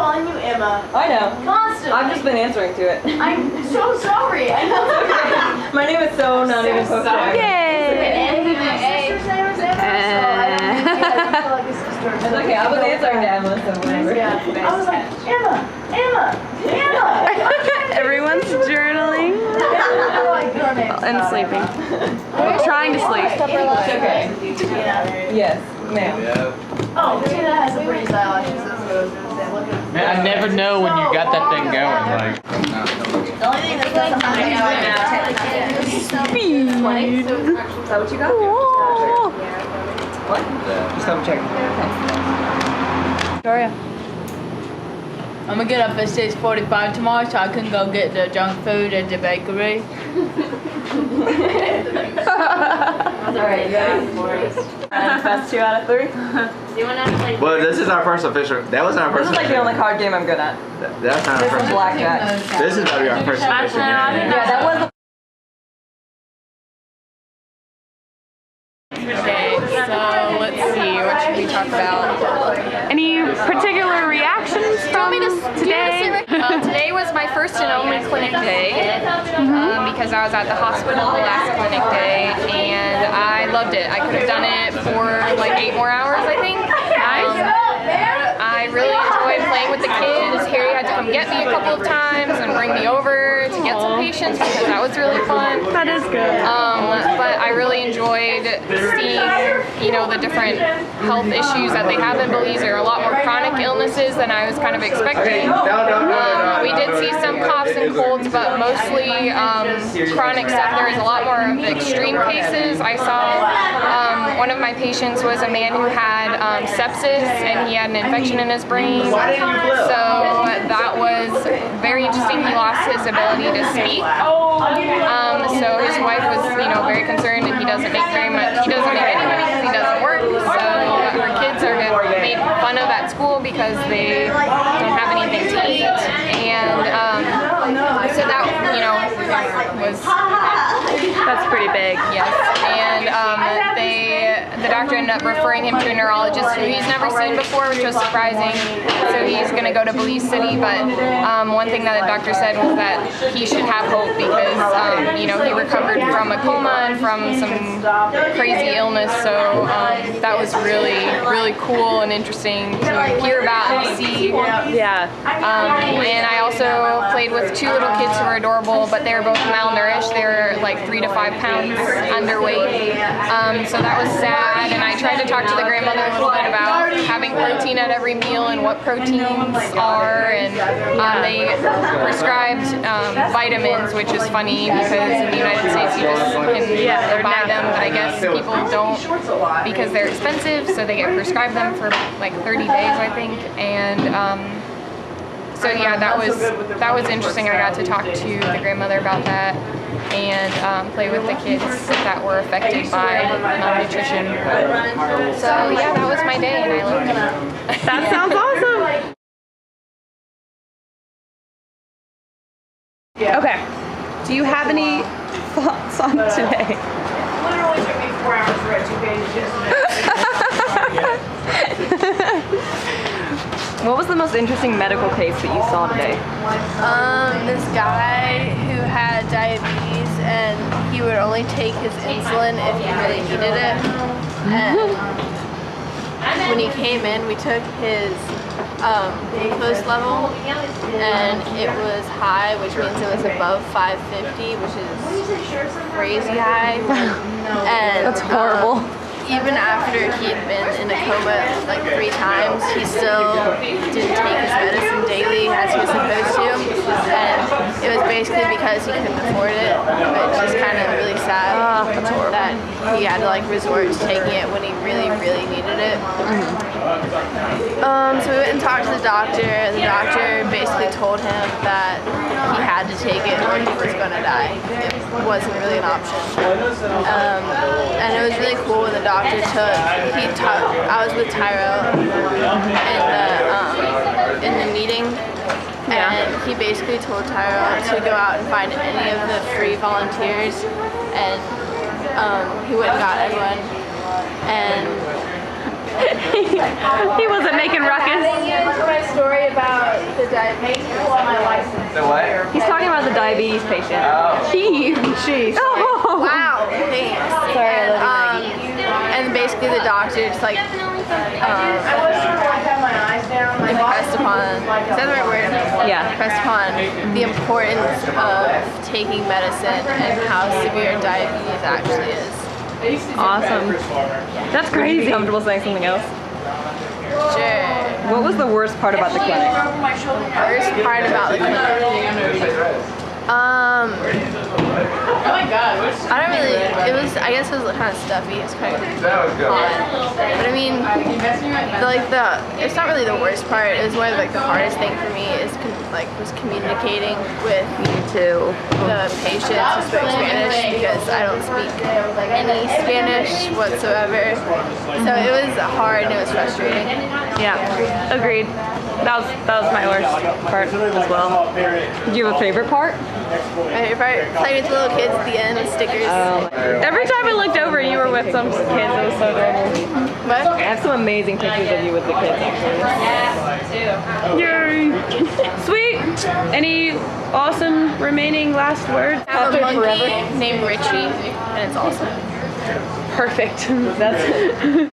calling you Emma. I know. Constantly. I've just been answering to it. I'm so sorry. I know. My name is so not even supposed to. And my sister's name is Emma, so I don't feel like a sister. It's okay, I was answering to Emma, so whatever. Yeah. I was like, Emma. Everyone's journaling and sleeping. Trying to sleep. It's okay. Yes, ma'am. Oh, Tina has some pretty eyelashes. That's what I was going to say. Look at Man, I never know when you got that thing going. Like, the only thing that doesn't have any right now is Speed. Is that what you got? What? Just double check. Victoria. I'm gonna get up at 6:45 tomorrow so I can go get the junk food at the bakery. Alright, you ready? That's 2 out of 3. Well, this is our first official. That was our This first. is like the only card game I'm good at. That's not our first. Blackjack. This is gonna be our first official game. Yeah, that was. Okay, so let's see, what should we talk about? Any particular reactions from today? Today was my first and only clinic day because I was at the hospital the last clinic day and I loved it. I could have done it for like 8 more hours, I think. I really enjoyed playing with the kids. Harry had to come get me a couple of times and bring me over to get some patients because that was really fun. That is good. But I really enjoyed seeing, you know, the different health issues that they have in Belize. There are a lot more chronic illnesses than I was kind of expecting. We did see some coughs and colds, but mostly chronic stuff. There was a lot more of the extreme cases. I saw one of my patients was a man who had sepsis and he had an infection in his brain. So that was very interesting. He lost his ability to speak. So his wife was, you know, very concerned, and he doesn't make very much. He doesn't make any money because he doesn't work. So her kids are made fun of at school because they don't have anything to eat, and so that, you know, was That's pretty big. yes. And the doctor ended up referring him to a neurologist who he's never seen before, which was surprising. So he's going to go to Belize City, but one thing that the doctor said was that he should have hope because, you know, he recovered from a coma and from some crazy illness. So that was really, really cool and interesting to hear about and see. Yeah. And I also played with 2 little kids who were adorable, but they were both malnourished. They were like 3 to 5 pounds underweight. So that was sad, and I tried to talk to the grandmother a little bit about having protein at every meal and what proteins are, and they prescribed vitamins, which is funny because in the United States you just can buy them, but I guess people don't because they're expensive, so they get prescribed them for like 30 days, I think, and so yeah, that was interesting. I got to talk to the grandmother about that and play with the kids that were affected by malnutrition. So yeah, that was my day and I loved it. That sounds awesome. Okay. Do you have any thoughts on today? Literally took me 4 hours to write 2 pages yesterday. What was the most interesting medical case that you saw today? This guy who had diabetes and he would only take his insulin if he really needed it. And when he came in, we took his glucose level and it was high, which means it was above 550, which is crazy high. And That's horrible. even after he'd been in a coma like 3 times, he still didn't take his medicine daily as he was supposed to. And it was basically because he couldn't afford it, which is kind of really sad that he had to like resort to taking it when he really, really needed it. So we went and talked to the doctor. The doctor basically told him that he had to take it or he was going to die. It wasn't really an option. And it was really cool when the doctor I was with Tyro in the meeting, and he basically told Tyro to go out and find any of the free volunteers, and he went and got everyone, and He wasn't making ruckus. My story about the diabetes on my license. The what? He's talking about the diabetes patient. He. She. Oh. Wow, thanks. Sorry, I love you, Maggie. And basically the doctor just like impressed upon, is that the right word? Yeah. Impressed upon the importance of taking medicine and how severe diabetes actually is. Awesome. That's crazy. Comfortable saying something else? Sure. What was the worst part about the clinic? Worst part about the clinic? I don't really, I guess it was kind of stuffy, it was kind of odd. But I mean, it's not really the worst part, it was more like the hardest thing for me was communicating with the patients who spoke Spanish, because I don't speak any Spanish whatsoever. So it was hard and it was frustrating. Yeah, agreed. That was my worst part as well. Did you have a favorite part? My favorite part, playing with the little kids at the end with stickers. Every time I looked over, you were with some kids. It was so adorable. What? I have some amazing pictures of you with the kids, actually. Yay! Sweet. Any awesome remaining last words? I have a monkey named Richie, and it's awesome. Perfect. That's